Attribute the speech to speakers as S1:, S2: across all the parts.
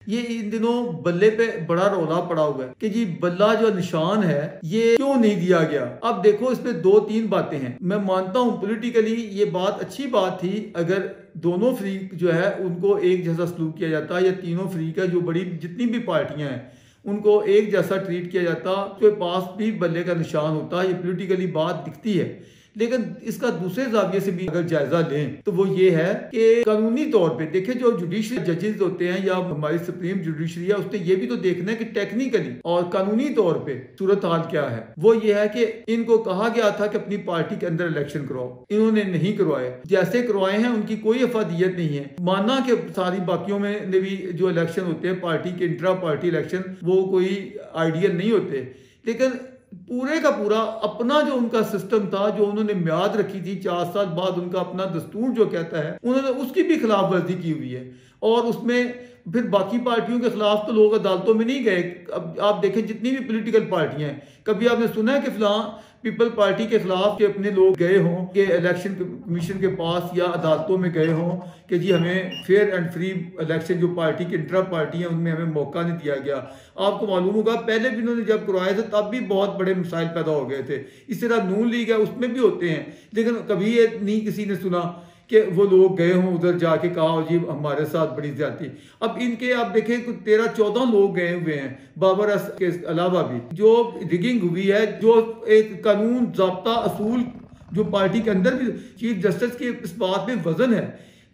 S1: ये इन दिनों बल्ले पे बड़ा रौला पड़ा हुआ है कि जी बल्ला जो निशान है ये क्यों नहीं दिया गया। अब देखो इसमें दो तीन बातें हैं। मैं मानता हूँ पॉलिटिकली ये बात अच्छी बात थी अगर दोनों फ्रीक जो है उनको एक जैसा सलूक किया जाता, या तीनों फ्रीक है जो बड़ी जितनी भी पार्टियां हैं उनको एक जैसा ट्रीट किया जाता, तो पास भी बल्ले का निशान होता। ये पॉलिटिकली बात दिखती है, लेकिन इसका दूसरे जाविये से भी अगर जायजा लें तो वो ये है कि कानूनी तौर पे देखें, जो जुडिशरी जजेस होते हैं या हमारी सुप्रीम जुडिशरी है, उसने ये भी तो देखना है कि टेक्निकली और कानूनी तौर पे सूरत हाल क्या है। वो ये है कि इनको कहा गया था कि अपनी पार्टी के अंदर इलेक्शन करवाओ, इन्होंने नहीं करवाए। जैसे करवाए हैं उनकी कोई अफादियत नहीं है। माना कि सारी बाकियों में भी जो इलेक्शन होते हैं पार्टी के इंट्रा पार्टी इलेक्शन, वो कोई आइडियल नहीं होते, लेकिन पूरे का पूरा अपना जो उनका सिस्टम था, जो उन्होंने म्याद रखी थी 4 साल बाद, उनका अपना दस्तूर जो कहता है, उन्होंने उसकी भी खिलाफ वर्जी की हुई है। और उसमें फिर बाकी पार्टियों के खिलाफ तो लोग अदालतों में नहीं गए। अब आप देखें जितनी भी पॉलिटिकल पार्टियां हैं, कभी आपने सुना है कि फलां पीपल पार्टी के खिलाफ के अपने लोग गए हों कि इलेक्शन कमीशन के पास या अदालतों में गए हों कि जी हमें फेयर एंड फ्री इलेक्शन, जो पार्टी की इंट्रा पार्टी है उनमें हमें मौका नहीं दिया गया। आपको मालूम होगा पहले भी उन्होंने जब करवाए थे तब भी बहुत बड़े मसाइल पैदा हो गए थे। इस तरह नून लीग है उसमें भी होते हैं, लेकिन कभी ये नहीं किसी ने सुना कि वो लोग गए हों उधर जाके कहा जी हमारे साथ बड़ी ज्यादती। अब इनके आप देखें 13-14 लोग गए हुए हैं बाबर के अलावा भी, जो रिगिंग हुई है, जो एक कानून ज़ाब्ता असूल जो पार्टी के अंदर भी चीफ जस्टिस के इस बात में वजन है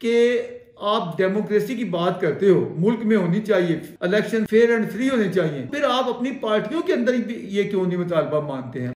S1: कि आप डेमोक्रेसी की बात करते हो, मुल्क में होनी चाहिए इलेक्शन फेयर एंड फ्री होने चाहिए, फिर आप अपनी पार्टियों के अंदर ये क्यों नहीं मुतालबा मानते हैं।